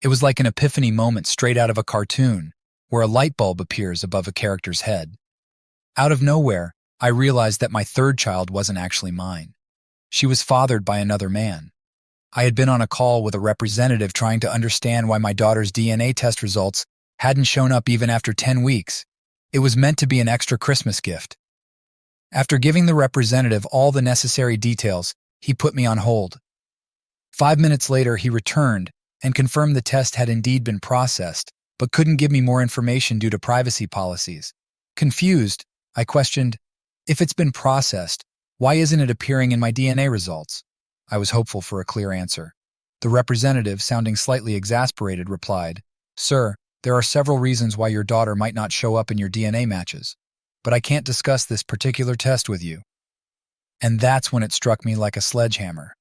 It was like an epiphany moment straight out of a cartoon, where a light bulb appears above a character's head. Out of nowhere, I realized that my third child wasn't actually mine. She was fathered by another man. I had been on a call with a representative trying to understand why my daughter's DNA test results hadn't shown up even after 10 weeks. It was meant to be an extra Christmas gift. After giving the representative all the necessary details, he put me on hold. 5 minutes later, he returned and confirmed the test had indeed been processed, but couldn't give me more information due to privacy policies. Confused, I questioned, "If it's been processed, why isn't it appearing in my DNA results?" I was hopeful for a clear answer. The representative, sounding slightly exasperated, replied, "Sir, there are several reasons why your daughter might not show up in your DNA matches, but I can't discuss this particular test with you." And that's when it struck me like a sledgehammer.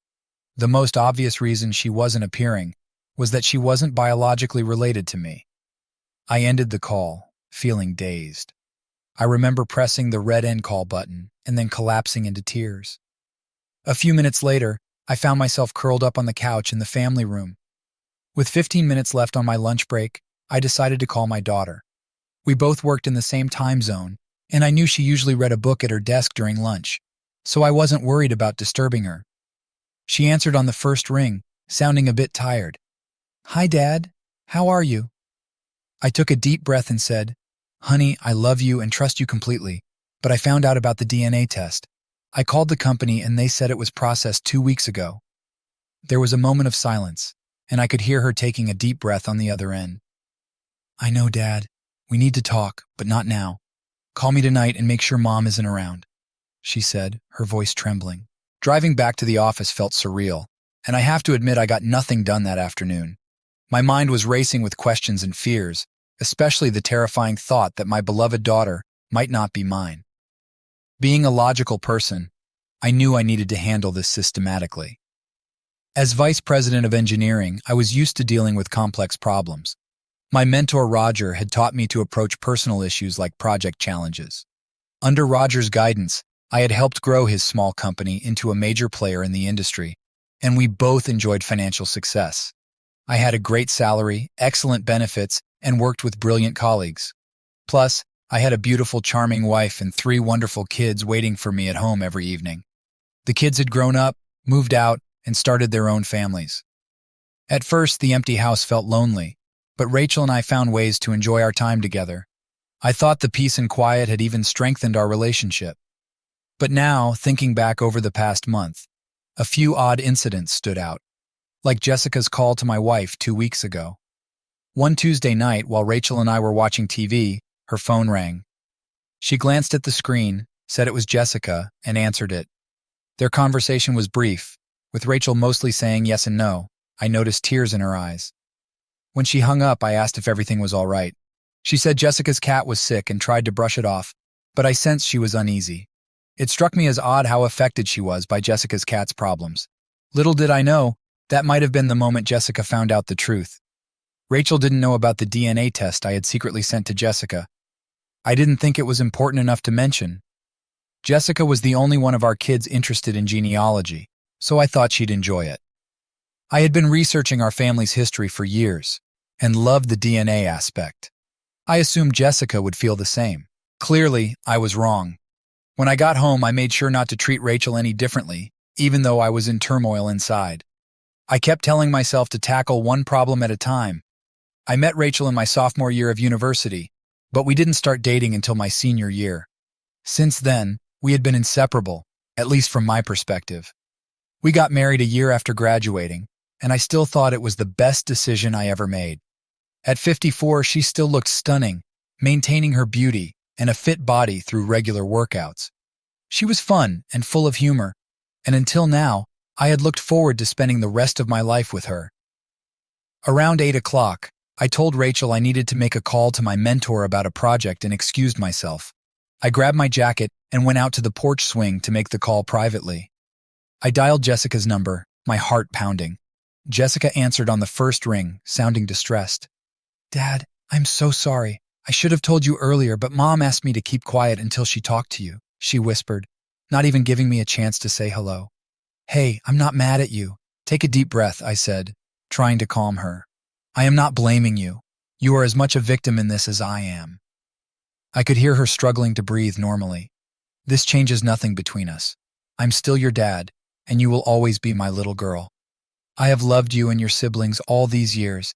The most obvious reason she wasn't appearing was that she wasn't biologically related to me. I ended the call, feeling dazed. I remember pressing the red end call button and then collapsing into tears. A few minutes later, I found myself curled up on the couch in the family room. With 15 minutes left on my lunch break, I decided to call my daughter. We both worked in the same time zone, and I knew she usually read a book at her desk during lunch, so I wasn't worried about disturbing her. She answered on the first ring, sounding a bit tired. "Hi, Dad. How are you?" I took a deep breath and said, "Honey, I love you and trust you completely, but I found out about the DNA test. I called the company and they said it was processed 2 weeks ago." There was a moment of silence, and I could hear her taking a deep breath on the other end. "I know, Dad. We need to talk, but not now. Call me tonight and make sure Mom isn't around," she said, her voice trembling. Driving back to the office felt surreal, and I have to admit I got nothing done that afternoon. My mind was racing with questions and fears, especially the terrifying thought that my beloved daughter might not be mine. Being a logical person, I knew I needed to handle this systematically. As vice president of engineering, I was used to dealing with complex problems. My mentor Roger had taught me to approach personal issues like project challenges. Under Roger's guidance, I had helped grow his small company into a major player in the industry, and we both enjoyed financial success. I had a great salary, excellent benefits, and worked with brilliant colleagues. Plus, I had a beautiful, charming wife and 3 wonderful kids waiting for me at home every evening. The kids had grown up, moved out, and started their own families. At first, the empty house felt lonely, but Rachel and I found ways to enjoy our time together. I thought the peace and quiet had even strengthened our relationship. But now, thinking back over the past month, a few odd incidents stood out, like Jessica's call to my wife 2 weeks ago. One Tuesday night, while Rachel and I were watching TV, her phone rang. She glanced at the screen, said it was Jessica, and answered it. Their conversation was brief, with Rachel mostly saying yes and no. I noticed tears in her eyes. When she hung up, I asked if everything was all right. She said Jessica's cat was sick and tried to brush it off, but I sensed she was uneasy. It struck me as odd how affected she was by Jessica's cat's problems. Little did I know, that might have been the moment Jessica found out the truth. Rachel didn't know about the DNA test I had secretly sent to Jessica. I didn't think it was important enough to mention. Jessica was the only one of our kids interested in genealogy, so I thought she'd enjoy it. I had been researching our family's history for years, and loved the DNA aspect. I assumed Jessica would feel the same. Clearly, I was wrong. When I got home, I made sure not to treat Rachel any differently, even though I was in turmoil inside. I kept telling myself to tackle one problem at a time. I met Rachel in my sophomore year of university, but we didn't start dating until my senior year. Since then, we had been inseparable, at least from my perspective. We got married a year after graduating, and I still thought it was the best decision I ever made. At 54, she still looked stunning, maintaining her beauty and a fit body through regular workouts. She was fun and full of humor, and until now, I had looked forward to spending the rest of my life with her. Around 8 o'clock, I told Rachel I needed to make a call to my mentor about a project and excused myself. I grabbed my jacket and went out to the porch swing to make the call privately. I dialed Jessica's number, my heart pounding. Jessica answered on the first ring, sounding distressed. "Dad, I'm so sorry. I should have told you earlier, but Mom asked me to keep quiet until she talked to you," she whispered, not even giving me a chance to say hello. "Hey, I'm not mad at you. Take a deep breath," I said, trying to calm her. I am not blaming you. You are as much a victim in this as I am. I could hear her struggling to breathe normally. This changes nothing between us. I'm still your dad, and you will always be my little girl. I have loved you and your siblings all these years,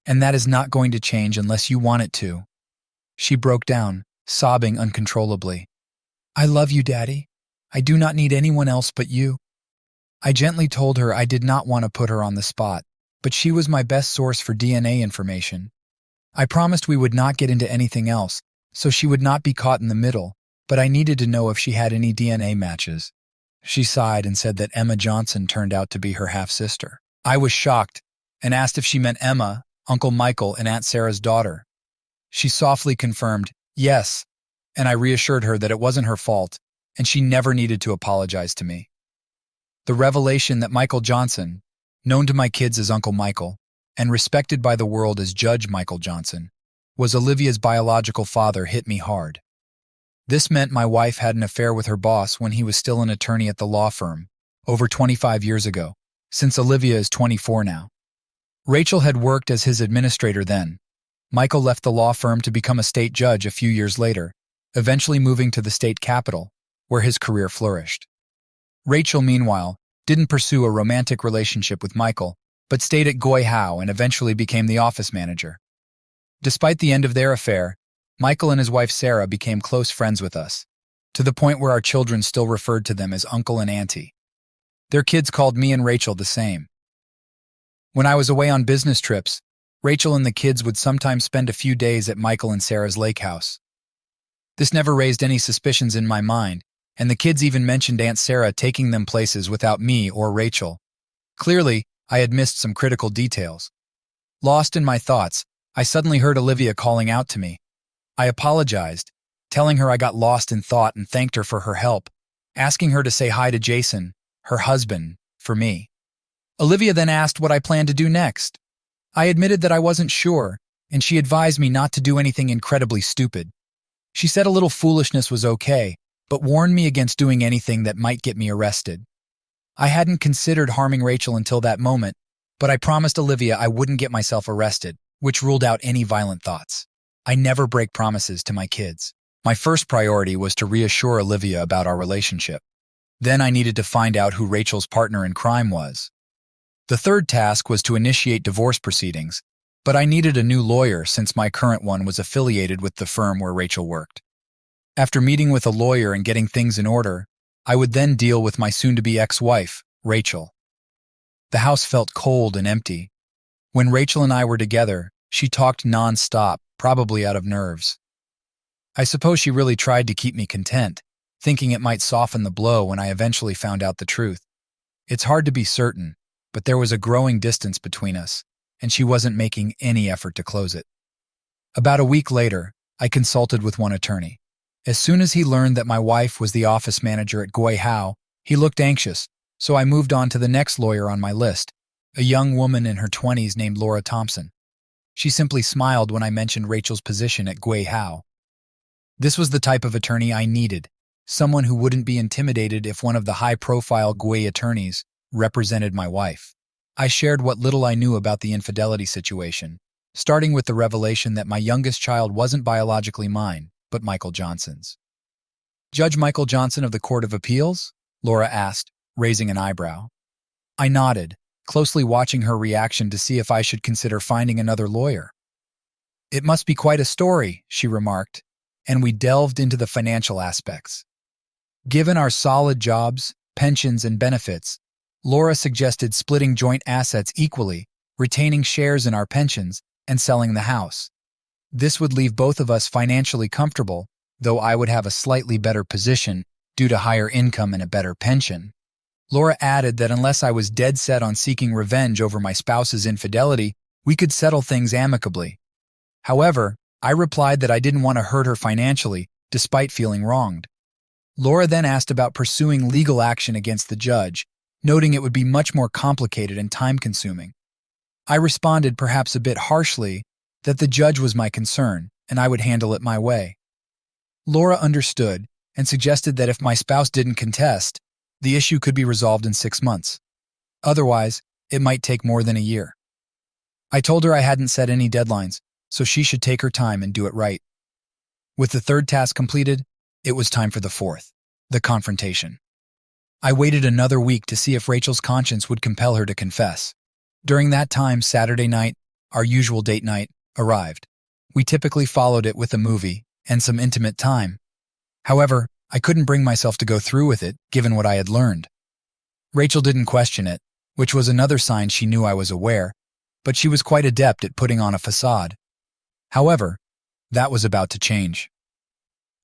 and that is not going to change unless you want it to. She broke down, sobbing uncontrollably. I love you, Daddy. I do not need anyone else but you. I gently told her I did not want to put her on the spot, but she was my best source for DNA information. I promised we would not get into anything else, so she would not be caught in the middle, but I needed to know if she had any DNA matches. She sighed and said that Emma Johnson turned out to be her half-sister. I was shocked and asked if she meant Emma, Uncle Michael, and Aunt Sarah's daughter. She softly confirmed, yes, and I reassured her that it wasn't her fault, and she never needed to apologize to me. The revelation that Michael Johnson, known to my kids as Uncle Michael, and respected by the world as Judge Michael Johnson, was Olivia's biological father hit me hard. This meant my wife had an affair with her boss when he was still an attorney at the law firm, over 25 years ago, since Olivia is 24 now. Rachel had worked as his administrator then. Michael left the law firm to become a state judge a few years later, eventually moving to the state capital, where his career flourished. Rachel, meanwhile, didn't pursue a romantic relationship with Michael, but stayed at Goi Hao and eventually became the office manager. Despite the end of their affair, Michael and his wife Sarah became close friends with us, to the point where our children still referred to them as uncle and auntie. Their kids called me and Rachel the same. When I was away on business trips, Rachel and the kids would sometimes spend a few days at Michael and Sarah's lake house. This never raised any suspicions in my mind, and the kids even mentioned Aunt Sarah taking them places without me or Rachel. Clearly, I had missed some critical details. Lost in my thoughts, I suddenly heard Olivia calling out to me. I apologized, telling her I got lost in thought and thanked her for her help, asking her to say hi to Jason, her husband, for me. Olivia then asked what I planned to do next. I admitted that I wasn't sure, and she advised me not to do anything incredibly stupid. She said a little foolishness was okay, but warned me against doing anything that might get me arrested. I hadn't considered harming Rachel until that moment, but I promised Olivia I wouldn't get myself arrested, which ruled out any violent thoughts. I never break promises to my kids. My first priority was to reassure Olivia about our relationship. Then I needed to find out who Rachel's partner in crime was. The third task was to initiate divorce proceedings, but I needed a new lawyer since my current one was affiliated with the firm where Rachel worked. After meeting with a lawyer and getting things in order, I would then deal with my soon-to-be ex-wife, Rachel. The house felt cold and empty. When Rachel and I were together, she talked non-stop, probably out of nerves. I suppose she really tried to keep me content, thinking it might soften the blow when I eventually found out the truth. It's hard to be certain, but there was a growing distance between us, and she wasn't making any effort to close it. About a week later, I consulted with one attorney. As soon as he learned that my wife was the office manager at Goi Hao, he looked anxious, so I moved on to the next lawyer on my list, a young woman in her 20s named Laura Thompson. She simply smiled when I mentioned Rachel's position at Goi Hao. This was the type of attorney I needed, someone who wouldn't be intimidated if one of the high-profile Goi attorneys represented my wife. I shared what little I knew about the infidelity situation, starting with the revelation that my youngest child wasn't biologically mine, but Michael Johnson's. Judge Michael Johnson of the Court of Appeals? Laura asked, raising an eyebrow. I nodded, closely watching her reaction to see if I should consider finding another lawyer. It must be quite a story, she remarked, and we delved into the financial aspects. Given our solid jobs, pensions, and benefits, Laura suggested splitting joint assets equally, retaining shares in our pensions, and selling the house. This would leave both of us financially comfortable, though I would have a slightly better position due to higher income and a better pension. Laura added that unless I was dead set on seeking revenge over my spouse's infidelity, we could settle things amicably. However, I replied that I didn't want to hurt her financially, despite feeling wronged. Laura then asked about pursuing legal action against the judge, noting it would be much more complicated and time-consuming. I responded, perhaps a bit harshly, that the judge was my concern, and I would handle it my way. Laura understood and suggested that if my spouse didn't contest, the issue could be resolved in 6 months. Otherwise, it might take more than a year. I told her I hadn't set any deadlines, so she should take her time and do it right. With the third task completed, it was time for the fourth, the confrontation. I waited another week to see if Rachel's conscience would compel her to confess. During that time, Saturday night, our usual date night, arrived. We typically followed it with a movie and some intimate time. However, I couldn't bring myself to go through with it, given what I had learned. Rachel didn't question it, which was another sign she knew I was aware, but she was quite adept at putting on a facade. However, that was about to change.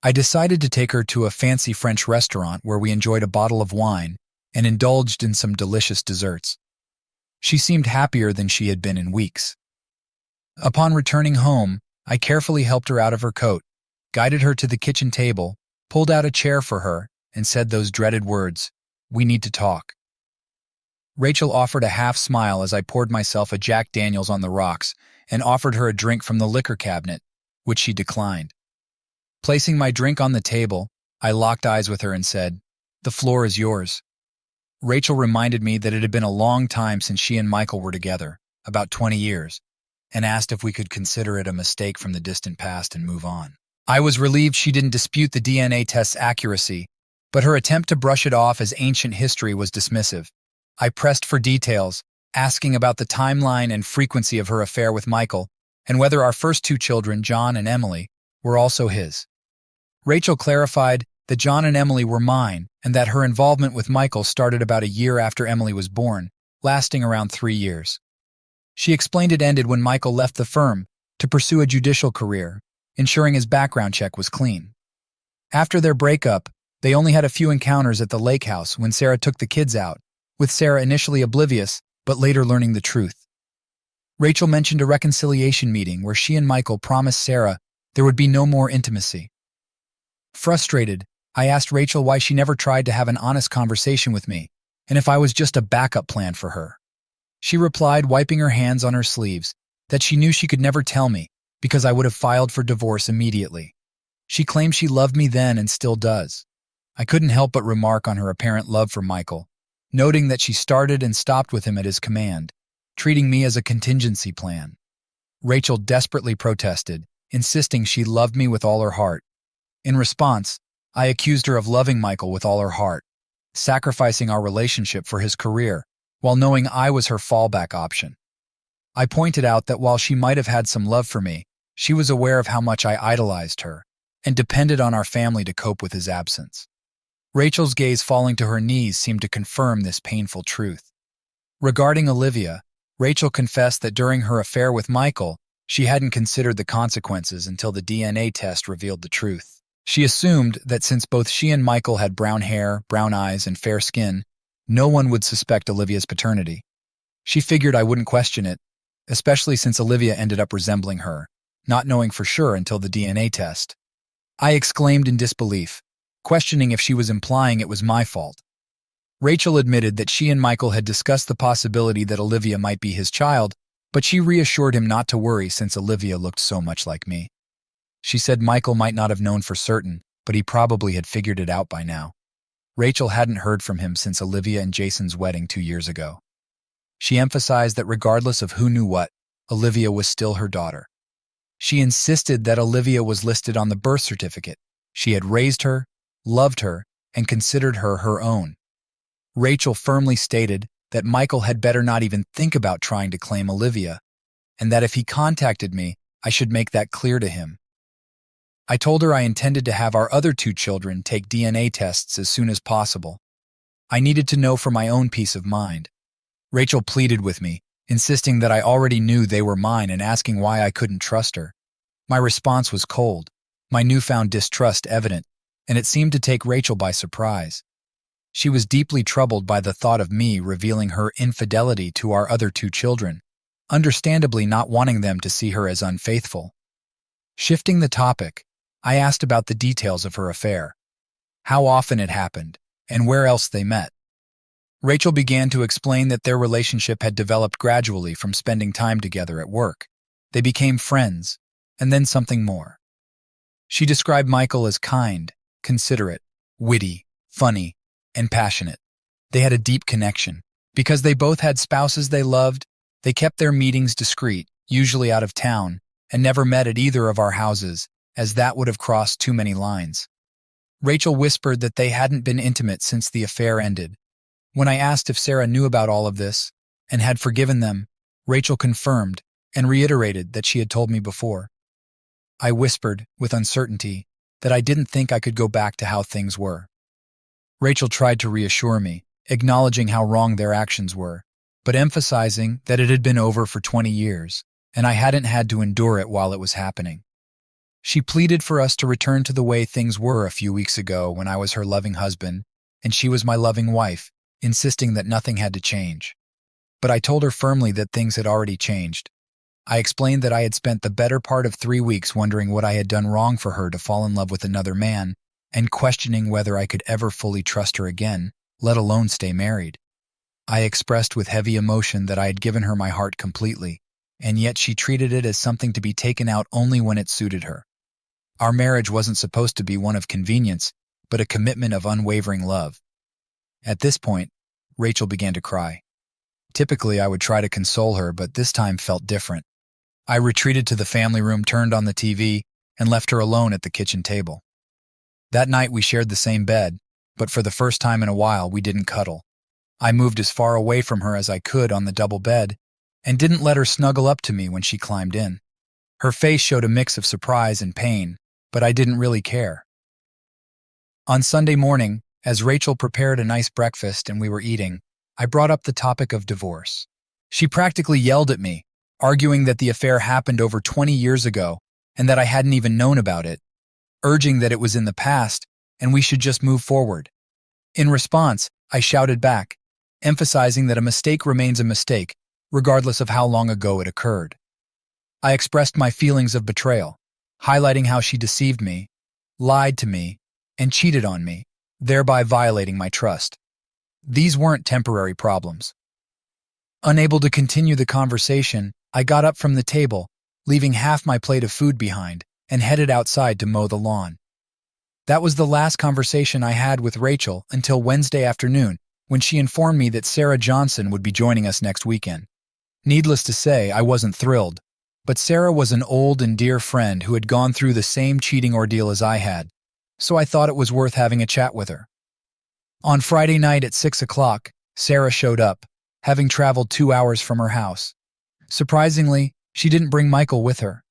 I decided to take her to a fancy French restaurant where we enjoyed a bottle of wine and indulged in some delicious desserts. She seemed happier than she had been in weeks. Upon returning home, I carefully helped her out of her coat, guided her to the kitchen table, pulled out a chair for her, and said those dreaded words, "We need to talk." Rachel offered a half smile as I poured myself a Jack Daniels on the rocks and offered her a drink from the liquor cabinet, which she declined. Placing my drink on the table, I locked eyes with her and said, "The floor is yours." Rachel reminded me that it had been a long time since she and Michael were together, about 20 years, and asked if we could consider it a mistake from the distant past and move on. I was relieved she didn't dispute the DNA test's accuracy, but her attempt to brush it off as ancient history was dismissive. I pressed for details, asking about the timeline and frequency of her affair with Michael, and whether our first two children, John and Emily, were also his. Rachel clarified that John and Emily were mine, and that her involvement with Michael started about a year after Emily was born, lasting around 3 years. She explained it ended when Michael left the firm to pursue a judicial career, ensuring his background check was clean. After their breakup, they only had a few encounters at the lake house when Sarah took the kids out, with Sarah initially oblivious, but later learning the truth. Rachel mentioned a reconciliation meeting where she and Michael promised Sarah there would be no more intimacy. Frustrated, I asked Rachel why she never tried to have an honest conversation with me, and if I was just a backup plan for her. She replied, wiping her hands on her sleeves, that she knew she could never tell me because I would have filed for divorce immediately. She claimed she loved me then and still does. I couldn't help but remark on her apparent love for Michael, noting that she started and stopped with him at his command, treating me as a contingency plan. Rachel desperately protested, insisting she loved me with all her heart. In response, I accused her of loving Michael with all her heart, sacrificing our relationship for his career, while knowing I was her fallback option. I pointed out that while she might have had some love for me, she was aware of how much I idolized her and depended on our family to cope with his absence. Rachel's gaze falling to her knees seemed to confirm this painful truth. Regarding Olivia, Rachel confessed that during her affair with Michael, she hadn't considered the consequences until the DNA test revealed the truth. She assumed that since both she and Michael had brown hair, brown eyes, and fair skin, no one would suspect Olivia's paternity. She figured I wouldn't question it, especially since Olivia ended up resembling her, not knowing for sure until the DNA test. I exclaimed in disbelief, questioning if she was implying it was my fault. Rachel admitted that she and Michael had discussed the possibility that Olivia might be his child, but she reassured him not to worry since Olivia looked so much like me. She said Michael might not have known for certain, but he probably had figured it out by now. Rachel hadn't heard from him since Olivia and Jason's wedding 2 years ago. She emphasized that regardless of who knew what, Olivia was still her daughter. She insisted that Olivia was listed on the birth certificate. She had raised her, loved her, and considered her her own. Rachel firmly stated that Michael had better not even think about trying to claim Olivia, and that if he contacted me, I should make that clear to him. I told her I intended to have our other 2 children take DNA tests as soon as possible. I needed to know for my own peace of mind. Rachel pleaded with me, insisting that I already knew they were mine and asking why I couldn't trust her. My response was cold, my newfound distrust evident, and it seemed to take Rachel by surprise. She was deeply troubled by the thought of me revealing her infidelity to our other 2 children, understandably not wanting them to see her as unfaithful. Shifting the topic, I asked about the details of her affair, how often it happened, and where else they met. Rachel began to explain that their relationship had developed gradually from spending time together at work. They became friends, and then something more. She described Michael as kind, considerate, witty, funny, and passionate. They had a deep connection, because they both had spouses they loved They kept their meetings discreet, usually out of town, and never met at either of our houses, as that would have crossed too many lines. Rachel whispered that they hadn't been intimate since the affair ended. When I asked if Sarah knew about all of this and had forgiven them, Rachel confirmed and reiterated that she had told me before. I whispered, with uncertainty, that I didn't think I could go back to how things were. Rachel tried to reassure me, acknowledging how wrong their actions were, but emphasizing that it had been over for 20 years, and I hadn't had to endure it while it was happening. She pleaded for us to return to the way things were a few weeks ago when I was her loving husband, and she was my loving wife, insisting that nothing had to change. But I told her firmly that things had already changed. I explained that I had spent the better part of 3 weeks wondering what I had done wrong for her to fall in love with another man, and questioning whether I could ever fully trust her again, let alone stay married. I expressed with heavy emotion that I had given her my heart completely, and yet she treated it as something to be taken out only when it suited her. Our marriage wasn't supposed to be one of convenience, but a commitment of unwavering love. At this point, Rachel began to cry. Typically, I would try to console her, but this time felt different. I retreated to the family room, turned on the TV, and left her alone at the kitchen table. That night, we shared the same bed, but for the first time in a while, we didn't cuddle. I moved as far away from her as I could on the double bed, and didn't let her snuggle up to me when she climbed in. Her face showed a mix of surprise and pain, but I didn't really care. On Sunday morning, as Rachel prepared a nice breakfast and we were eating, I brought up the topic of divorce. She practically yelled at me, arguing that the affair happened over 20 years ago and that I hadn't even known about it, urging that it was in the past and we should just move forward. In response, I shouted back, emphasizing that a mistake remains a mistake, regardless of how long ago it occurred. I expressed my feelings of betrayal, highlighting how she deceived me, lied to me, and cheated on me, thereby violating my trust. These weren't temporary problems. Unable to continue the conversation, I got up from the table, leaving half my plate of food behind, and headed outside to mow the lawn. That was the last conversation I had with Rachel until Wednesday afternoon, when she informed me that Sarah Johnson would be joining us next weekend. Needless to say, I wasn't thrilled, but Sarah was an old and dear friend who had gone through the same cheating ordeal as I had, so I thought it was worth having a chat with her. On Friday night at 6 o'clock, Sarah showed up, having traveled 2 hours from her house. Surprisingly, she didn't bring Michael with her.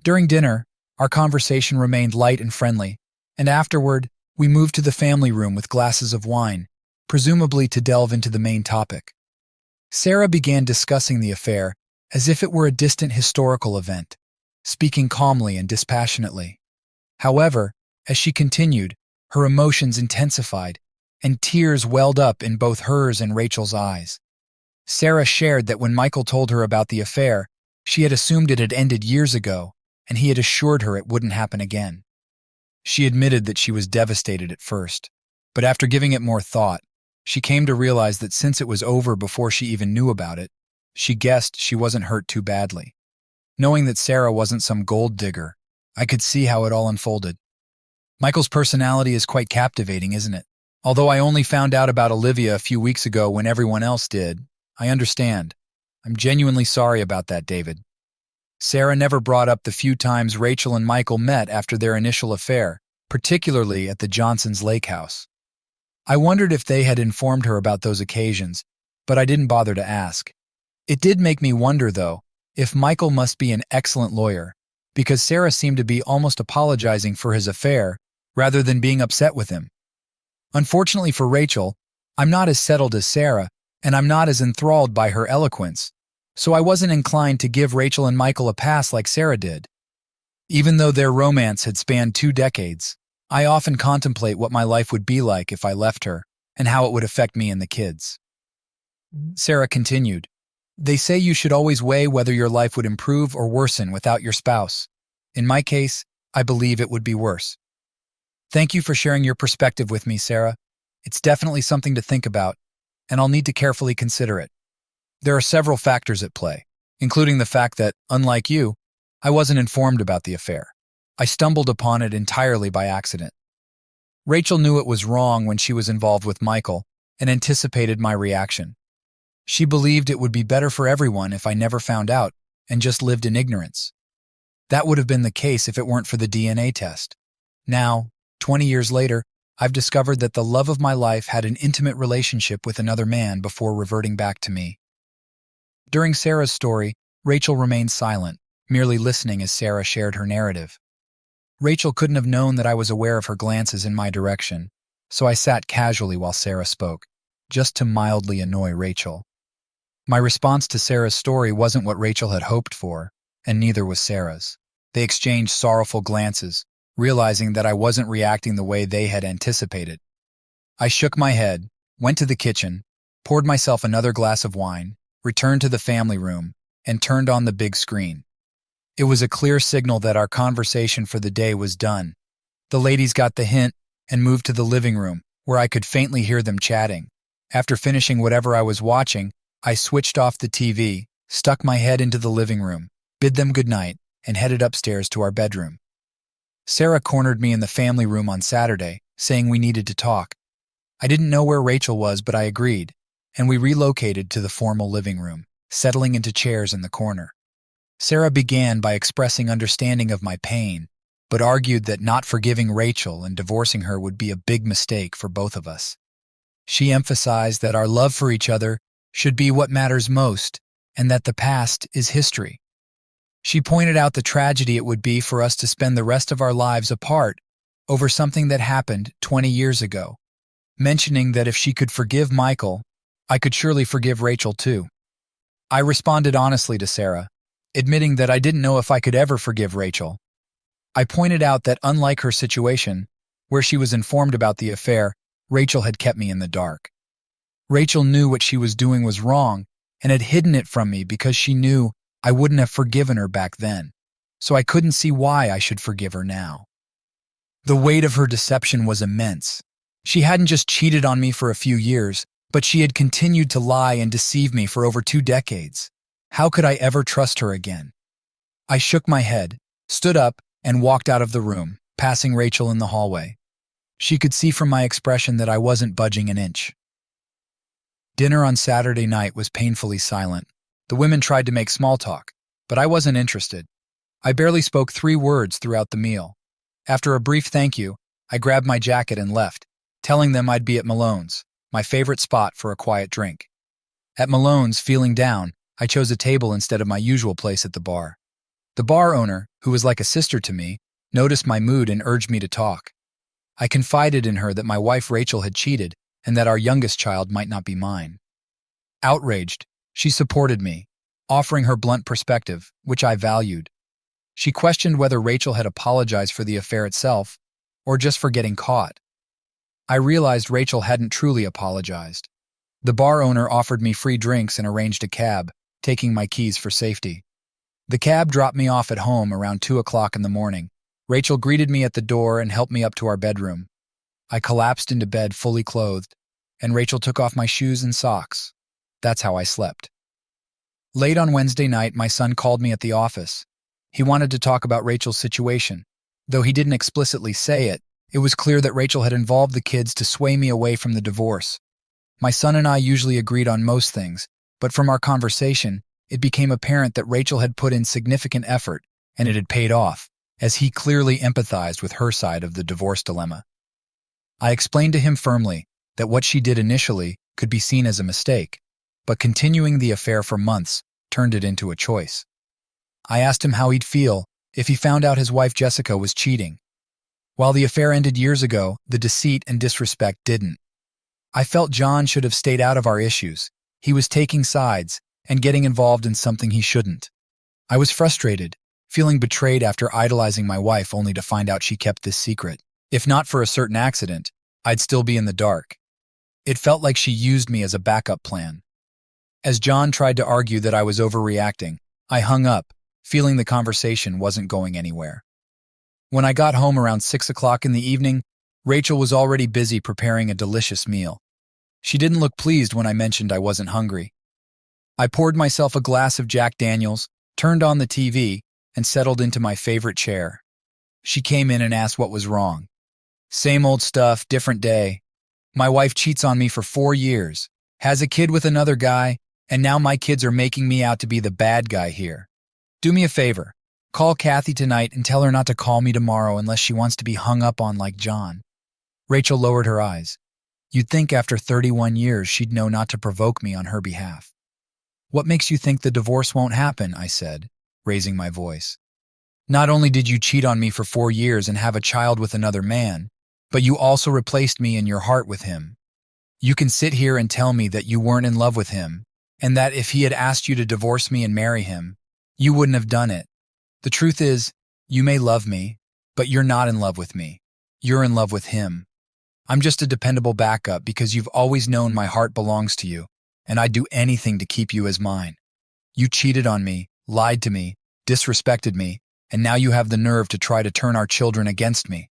During dinner, our conversation remained light and friendly, and afterward, we moved to the family room with glasses of wine, presumably to delve into the main topic. Sarah began discussing the affair as if it were a distant historical event, speaking calmly and dispassionately. However, as she continued, her emotions intensified, and tears welled up in both hers and Rachel's eyes. Sarah shared that when Michael told her about the affair, she had assumed it had ended years ago, and he had assured her it wouldn't happen again. She admitted that she was devastated at first, but after giving it more thought, she came to realize that since it was over before she even knew about it, she guessed she wasn't hurt too badly. Knowing that Sarah wasn't some gold digger, I could see how it all unfolded. Michael's personality is quite captivating, isn't it? Although I only found out about Olivia a few weeks ago when everyone else did, I understand. I'm genuinely sorry about that, David. Sarah never brought up the few times Rachel and Michael met after their initial affair, particularly at the Johnsons' lake house. I wondered if they had informed her about those occasions, but I didn't bother to ask. It did make me wonder, though, if Michael must be an excellent lawyer, because Sarah seemed to be almost apologizing for his affair rather than being upset with him. Unfortunately for Rachel, I'm not as settled as Sarah, and I'm not as enthralled by her eloquence, so I wasn't inclined to give Rachel and Michael a pass like Sarah did. Even though their romance had spanned 2 decades, I often contemplate what my life would be like if I left her, and how it would affect me and the kids. Sarah continued, "They say you should always weigh whether your life would improve or worsen without your spouse. In my case, I believe it would be worse. Thank you for sharing your perspective with me, Sarah. It's definitely something to think about, and I'll need to carefully consider it. There are several factors at play, including the fact that, unlike you, I wasn't informed about the affair. I stumbled upon it entirely by accident. Rachel knew it was wrong when she was involved with Michael and anticipated my reaction. She believed it would be better for everyone if I never found out and just lived in ignorance. That would have been the case if it weren't for the DNA test. Now, 20 years later, I've discovered that the love of my life had an intimate relationship with another man before reverting back to me. During Sarah's story, Rachel remained silent, merely listening as Sarah shared her narrative. Rachel couldn't have known that I was aware of her glances in my direction, so I sat casually while Sarah spoke, just to mildly annoy Rachel. My response to Sarah's story wasn't what Rachel had hoped for, and neither was Sarah's. They exchanged sorrowful glances, realizing that I wasn't reacting the way they had anticipated. I shook my head, went to the kitchen, poured myself another glass of wine, returned to the family room, and turned on the big screen. It was a clear signal that our conversation for the day was done. The ladies got the hint and moved to the living room, where I could faintly hear them chatting. After finishing whatever I was watching, I switched off the TV, stuck my head into the living room, bid them goodnight, and headed upstairs to our bedroom. Sarah cornered me in the family room on Saturday, saying we needed to talk. I didn't know where Rachel was, but I agreed, and we relocated to the formal living room, settling into chairs in the corner. Sarah began by expressing understanding of my pain, but argued that not forgiving Rachel and divorcing her would be a big mistake for both of us. She emphasized that our love for each other should be what matters most, and that the past is history. She pointed out the tragedy it would be for us to spend the rest of our lives apart over something that happened 20 years ago, mentioning that if she could forgive Michael, I could surely forgive Rachel too. I responded honestly to Sarah, admitting that I didn't know if I could ever forgive Rachel. I pointed out that unlike her situation, where she was informed about the affair, Rachel had kept me in the dark. Rachel knew what she was doing was wrong and had hidden it from me because she knew I wouldn't have forgiven her back then, so I couldn't see why I should forgive her now. The weight of her deception was immense. She hadn't just cheated on me for a few years, but she had continued to lie and deceive me for over 2 decades. How could I ever trust her again? I shook my head, stood up, and walked out of the room, passing Rachel in the hallway. She could see from my expression that I wasn't budging an inch. Dinner on Saturday night was painfully silent. The women tried to make small talk, but I wasn't interested. I barely spoke 3 words throughout the meal. After a brief thank you, I grabbed my jacket and left, telling them I'd be at Malone's, my favorite spot for a quiet drink. At Malone's, feeling down, I chose a table instead of my usual place at the bar. The bar owner, who was like a sister to me, noticed my mood and urged me to talk. I confided in her that my wife Rachel had cheated and that our youngest child might not be mine. Outraged, she supported me, offering her blunt perspective, which I valued. She questioned whether Rachel had apologized for the affair itself or just for getting caught. I realized Rachel hadn't truly apologized. The bar owner offered me free drinks and arranged a cab, taking my keys for safety. The cab dropped me off at home around 2 o'clock in the morning. Rachel greeted me at the door and helped me up to our bedroom. I collapsed into bed fully clothed, and Rachel took off my shoes and socks. That's how I slept. Late on Wednesday night, my son called me at the office. He wanted to talk about Rachel's situation. Though he didn't explicitly say it, it was clear that Rachel had involved the kids to sway me away from the divorce. My son and I usually agreed on most things, but from our conversation, it became apparent that Rachel had put in significant effort, and it had paid off, as he clearly empathized with her side of the divorce dilemma. I explained to him firmly that what she did initially could be seen as a mistake, but continuing the affair for months turned it into a choice. I asked him how he'd feel if he found out his wife Jessica was cheating. While the affair ended years ago, the deceit and disrespect didn't. I felt John should have stayed out of our issues. He was taking sides and getting involved in something he shouldn't. I was frustrated, feeling betrayed after idolizing my wife only to find out she kept this secret. If not for a certain accident, I'd still be in the dark. It felt like she used me as a backup plan. As John tried to argue that I was overreacting, I hung up, feeling the conversation wasn't going anywhere. When I got home around 6 o'clock in the evening, Rachel was already busy preparing a delicious meal. She didn't look pleased when I mentioned I wasn't hungry. I poured myself a glass of Jack Daniels, turned on the TV, and settled into my favorite chair. She came in and asked what was wrong. Same old stuff, different day. My wife cheats on me for 4 years, has a kid with another guy, And now my kids are making me out to be the bad guy here. Do me a favor. Call Kathy tonight and tell her not to call me tomorrow unless she wants to be hung up on like John." Rachel lowered her eyes. You'd think after 31 years she'd know not to provoke me on her behalf. "What makes you think the divorce won't happen?" I said, raising my voice. "Not only did you cheat on me for 4 years and have a child with another man, but you also replaced me in your heart with him. You can sit here and tell me that you weren't in love with him, and that if he had asked you to divorce me and marry him, you wouldn't have done it. The truth is, you may love me, but you're not in love with me. You're in love with him. I'm just a dependable backup because you've always known my heart belongs to you, and I'd do anything to keep you as mine. You cheated on me, lied to me, disrespected me, and now you have the nerve to try to turn our children against me.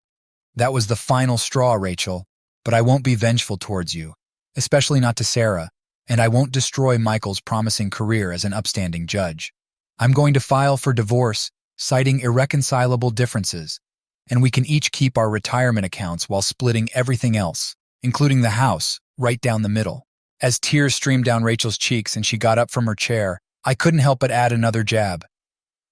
That was the final straw, Rachel, but I won't be vengeful towards you, especially not to Sarah, and I won't destroy Michael's promising career as an upstanding judge. I'm going to file for divorce, citing irreconcilable differences, and we can each keep our retirement accounts while splitting everything else, including the house, right down the middle." As tears streamed down Rachel's cheeks and she got up from her chair, I couldn't help but add another jab.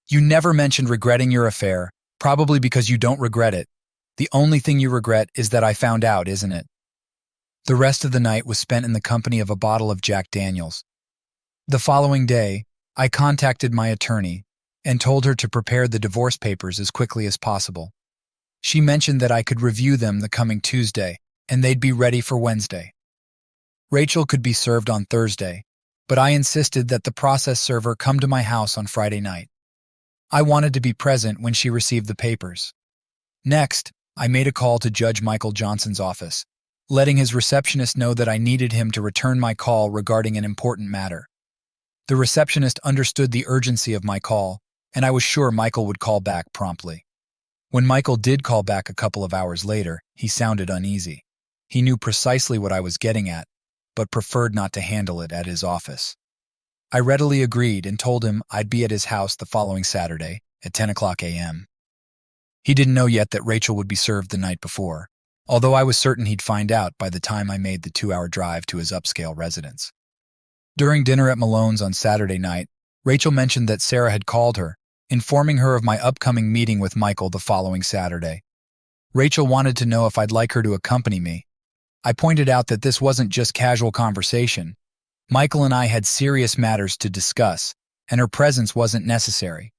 "You never mentioned regretting your affair, probably because you don't regret it. The only thing you regret is that I found out, isn't it?" The rest of the night was spent in the company of a bottle of Jack Daniels. The following day, I contacted my attorney and told her to prepare the divorce papers as quickly as possible. She mentioned that I could review them the coming Tuesday, and they'd be ready for Wednesday. Rachel could be served on Thursday, but I insisted that the process server come to my house on Friday night. I wanted to be present when she received the papers. Next, I made a call to Judge Michael Johnson's office, letting his receptionist know that I needed him to return my call regarding an important matter. The receptionist understood the urgency of my call, and I was sure Michael would call back promptly. When Michael did call back a couple of hours later, he sounded uneasy. He knew precisely what I was getting at, but preferred not to handle it at his office. I readily agreed and told him I'd be at his house the following Saturday at 10 o'clock a.m. He didn't know yet that Rachel would be served the night before, although I was certain he'd find out by the time I made the 2-hour drive to his upscale residence. During dinner at Malone's on Saturday night, Rachel mentioned that Sarah had called her, informing her of my upcoming meeting with Michael the following Saturday. Rachel wanted to know if I'd like her to accompany me. I pointed out that this wasn't just casual conversation. Michael and I had serious matters to discuss, and her presence wasn't necessary.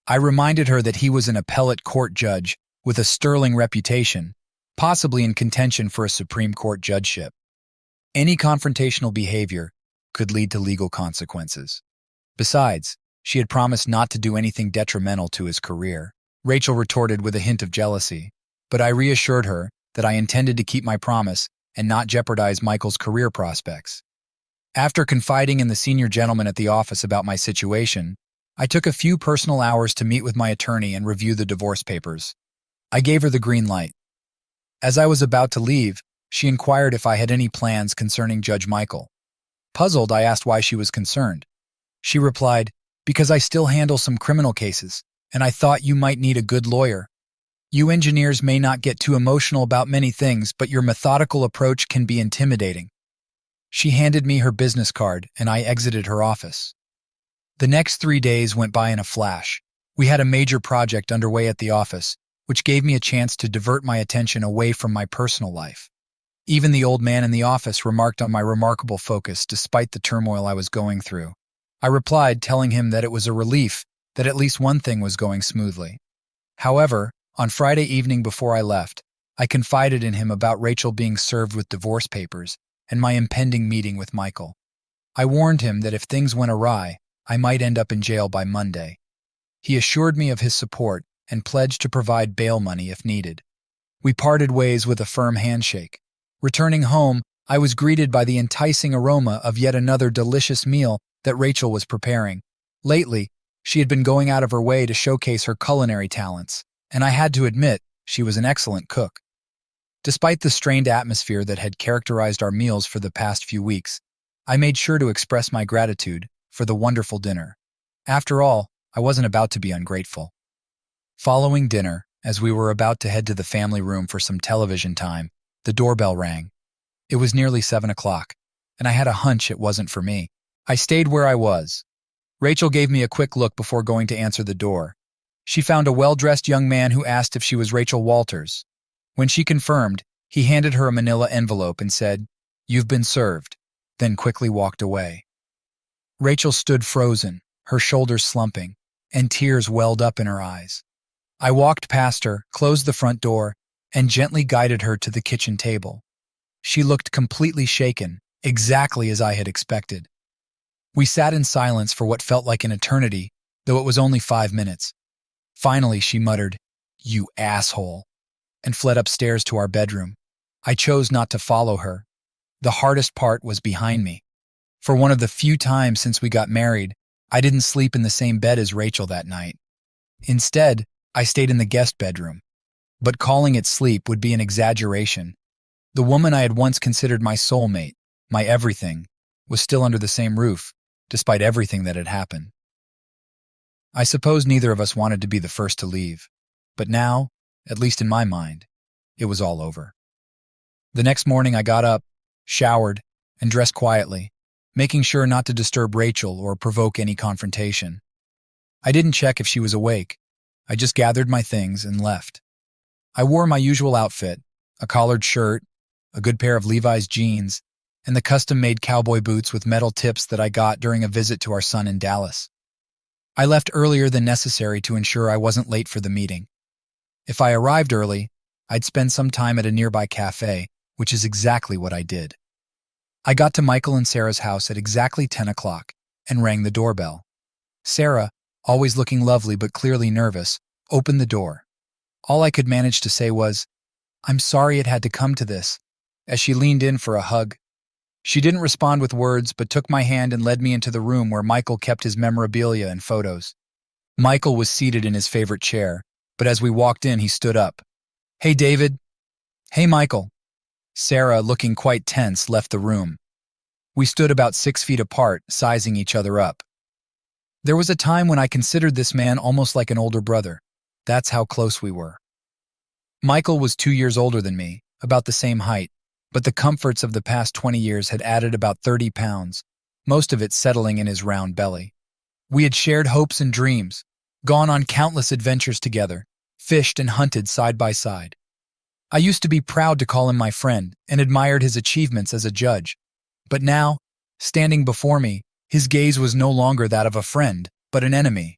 I reminded her that he was an appellate court judge with a sterling reputation, possibly in contention for a Supreme Court judgeship. Any confrontational behavior could lead to legal consequences. Besides, she had promised not to do anything detrimental to his career. Rachel retorted with a hint of jealousy, but I reassured her that I intended to keep my promise and not jeopardize Michael's career prospects. After confiding in the senior gentleman at the office about my situation, I took a few personal hours to meet with my attorney and review the divorce papers. I gave her the green light. As I was about to leave, she inquired if I had any plans concerning Judge Michael. Puzzled, I asked why she was concerned. She replied, "Because I still handle some criminal cases, and I thought you might need a good lawyer. You engineers may not get too emotional about many things, but your methodical approach can be intimidating." She handed me her business card, and I exited her office. The next 3 days went by in a flash. We had a major project underway at the office, which gave me a chance to divert my attention away from my personal life. Even the old man in the office remarked on my remarkable focus despite the turmoil I was going through. I replied, telling him that it was a relief that at least one thing was going smoothly. However, on Friday evening before I left, I confided in him about Rachel being served with divorce papers and my impending meeting with Michael. I warned him that if things went awry, I might end up in jail by Monday. He assured me of his support and pledged to provide bail money if needed. We parted ways with a firm handshake. Returning home, I was greeted by the enticing aroma of yet another delicious meal that Rachel was preparing. Lately, she had been going out of her way to showcase her culinary talents, and I had to admit she was an excellent cook. Despite the strained atmosphere that had characterized our meals for the past few weeks, I made sure to express my gratitude for the wonderful dinner. After all, I wasn't about to be ungrateful. Following dinner, as we were about to head to the family room for some television time, the doorbell rang. It was nearly 7 o'clock, and I had a hunch it wasn't for me. I stayed where I was. Rachel gave me a quick look before going to answer the door. She found a well-dressed young man who asked if she was Rachel Walters. When she confirmed, he handed her a manila envelope and said, "You've been served," then quickly walked away. Rachel stood frozen, her shoulders slumping, and tears welled up in her eyes. I walked past her, closed the front door, and gently guided her to the kitchen table. She looked completely shaken, exactly as I had expected. We sat in silence for what felt like an eternity, though it was only 5 minutes. Finally, she muttered, "You asshole," and fled upstairs to our bedroom. I chose not to follow her. The hardest part was behind me. For one of the few times since we got married, I didn't sleep in the same bed as Rachel that night. Instead, I stayed in the guest bedroom. But calling it sleep would be an exaggeration. The woman I had once considered my soulmate, my everything, was still under the same roof, despite everything that had happened. I suppose neither of us wanted to be the first to leave, but now, at least in my mind, it was all over. The next morning I got up, showered, and dressed quietly, making sure not to disturb Rachel or provoke any confrontation. I didn't check if she was awake. I just gathered my things and left. I wore my usual outfit, a collared shirt, a good pair of Levi's jeans, and the custom-made cowboy boots with metal tips that I got during a visit to our son in Dallas. I left earlier than necessary to ensure I wasn't late for the meeting. If I arrived early, I'd spend some time at a nearby cafe, which is exactly what I did. I got to Michael and Sarah's house at exactly 10 o'clock and rang the doorbell. Sarah, always looking lovely but clearly nervous, opened the door. All I could manage to say was, "I'm sorry it had to come to this," as she leaned in for a hug. She didn't respond with words but took my hand and led me into the room where Michael kept his memorabilia and photos. Michael was seated in his favorite chair, but as we walked in, he stood up. "Hey, David." "Hey, Michael." Sarah, looking quite tense, left the room. We stood about 6 feet apart, sizing each other up. There was a time when I considered this man almost like an older brother. That's how close we were. Michael was 2 years older than me, about the same height, but the comforts of the past 20 years had added about 30 pounds, most of it settling in his round belly. We had shared hopes and dreams, gone on countless adventures together, fished and hunted side by side. I used to be proud to call him my friend and admired his achievements as a judge. But now, standing before me, his gaze was no longer that of a friend, but an enemy.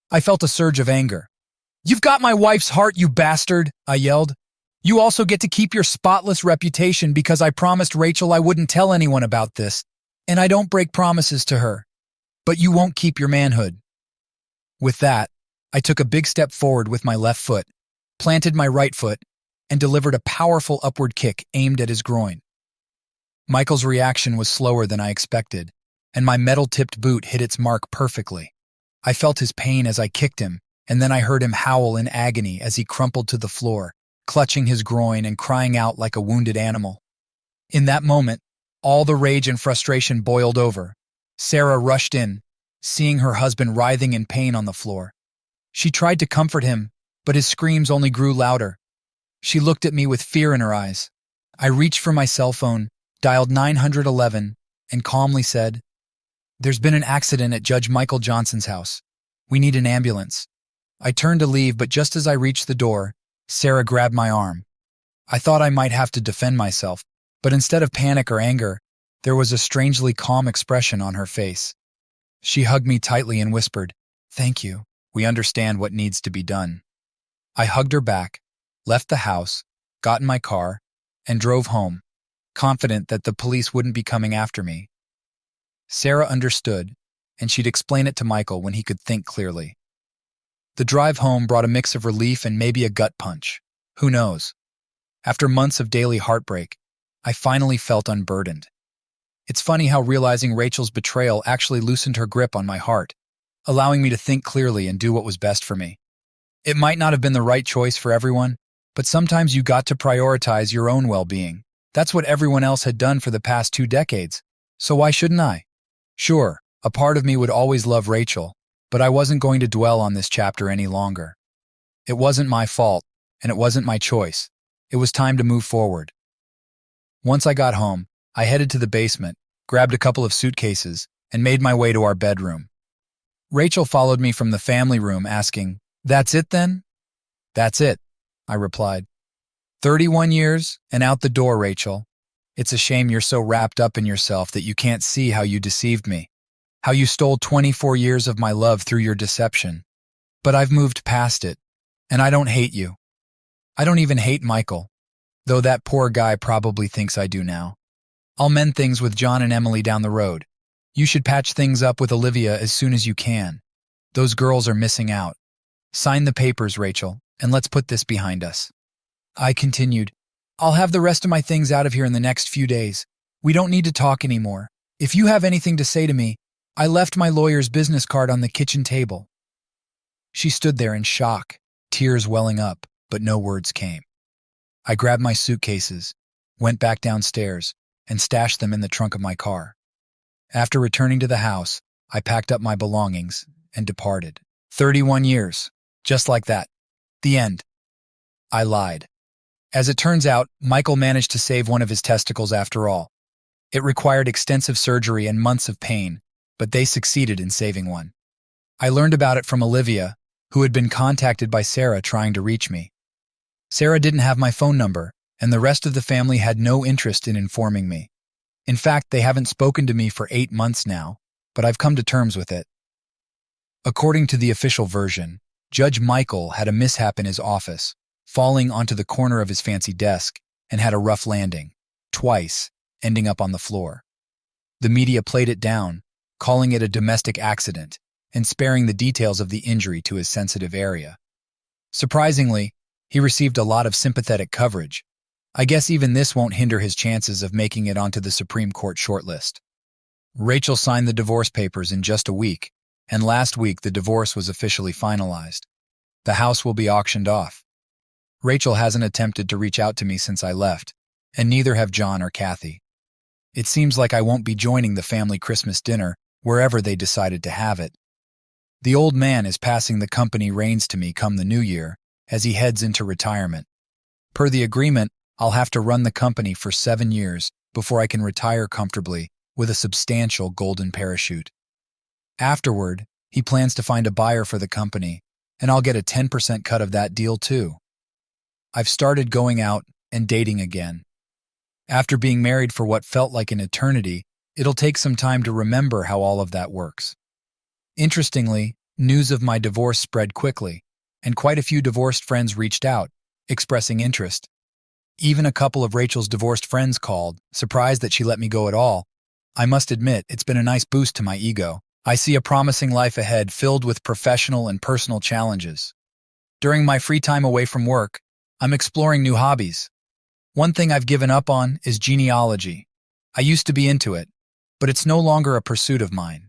I felt a surge of anger. "You've got my wife's heart, you bastard!" I yelled. "You also get to keep your spotless reputation because I promised Rachel I wouldn't tell anyone about this, and I don't break promises to her. But you won't keep your manhood." With that, I took a big step forward with my left foot, planted my right foot, and delivered a powerful upward kick aimed at his groin. Michael's reaction was slower than I expected, and my metal-tipped boot hit its mark perfectly. I felt his pain as I kicked him, and then I heard him howl in agony as he crumpled to the floor, clutching his groin and crying out like a wounded animal. In that moment, all the rage and frustration boiled over. Sarah rushed in, seeing her husband writhing in pain on the floor. She tried to comfort him, but his screams only grew louder. She looked at me with fear in her eyes. I reached for my cell phone, dialed 911, and calmly said, "There's been an accident at Judge Michael Johnson's house. We need an ambulance." I turned to leave, but just as I reached the door, Sarah grabbed my arm. I thought I might have to defend myself, but instead of panic or anger, there was a strangely calm expression on her face. She hugged me tightly and whispered, "Thank you. We understand what needs to be done." I hugged her back, left the house, got in my car, and drove home, confident that the police wouldn't be coming after me. Sarah understood, and she'd explain it to Michael when he could think clearly. The drive home brought a mix of relief and maybe a gut punch. Who knows? After months of daily heartbreak, I finally felt unburdened. It's funny how realizing Rachel's betrayal actually loosened her grip on my heart, allowing me to think clearly and do what was best for me. It might not have been the right choice for everyone, but sometimes you got to prioritize your own well-being. That's what everyone else had done for the past 2 decades. So why shouldn't I? Sure, a part of me would always love Rachel, but I wasn't going to dwell on this chapter any longer. It wasn't my fault, and it wasn't my choice. It was time to move forward. Once I got home, I headed to the basement, grabbed a couple of suitcases, and made my way to our bedroom. Rachel followed me from the family room asking, "That's it then?" "That's it," I replied. 31 years and out the door, Rachel. It's a shame you're so wrapped up in yourself that you can't see how you deceived me, how you stole 24 years of my love through your deception. But I've moved past it, and I don't hate you. I don't even hate Michael, though that poor guy probably thinks I do now. I'll mend things with John and Emily down the road. You should patch things up with Olivia as soon as you can. Those girls are missing out. Sign the papers, Rachel, and let's put this behind us. I continued, I'll have the rest of my things out of here in the next few days. We don't need to talk anymore. If you have anything to say to me, I left my lawyer's business card on the kitchen table. She stood there in shock, tears welling up, but no words came. I grabbed my suitcases, went back downstairs, and stashed them in the trunk of my car. After returning to the house, I packed up my belongings and departed. 31 years, just like that. The end. I lied. As it turns out, Michael managed to save one of his testicles after all. It required extensive surgery and months of pain, but they succeeded in saving one. I learned about it from Olivia, who had been contacted by Sarah trying to reach me. Sarah didn't have my phone number, and the rest of the family had no interest in informing me. In fact, they haven't spoken to me for 8 months now, but I've come to terms with it. According to the official version, Judge Michael had a mishap in his office, falling onto the corner of his fancy desk, and had a rough landing, twice, ending up on the floor. The media played it down, calling it a domestic accident, and sparing the details of the injury to his sensitive area. Surprisingly, he received a lot of sympathetic coverage. I guess even this won't hinder his chances of making it onto the Supreme Court shortlist. Rachel signed the divorce papers in just a week, and last week the divorce was officially finalized. The house will be auctioned off. Rachel hasn't attempted to reach out to me since I left, and neither have John or Kathy. It seems like I won't be joining the family Christmas dinner wherever they decided to have it. The old man is passing the company reins to me come the new year as he heads into retirement. Per the agreement, I'll have to run the company for 7 years before I can retire comfortably with a substantial golden parachute. Afterward, he plans to find a buyer for the company, and I'll get a 10% cut of that deal too. I've started going out and dating again. After being married for what felt like an eternity, it'll take some time to remember how all of that works. Interestingly, news of my divorce spread quickly, and quite a few divorced friends reached out, expressing interest. Even a couple of Rachel's divorced friends called, surprised that she let me go at all. I must admit, it's been a nice boost to my ego. I see a promising life ahead filled with professional and personal challenges. During my free time away from work, I'm exploring new hobbies. One thing I've given up on is genealogy. I used to be into it, but it's no longer a pursuit of mine.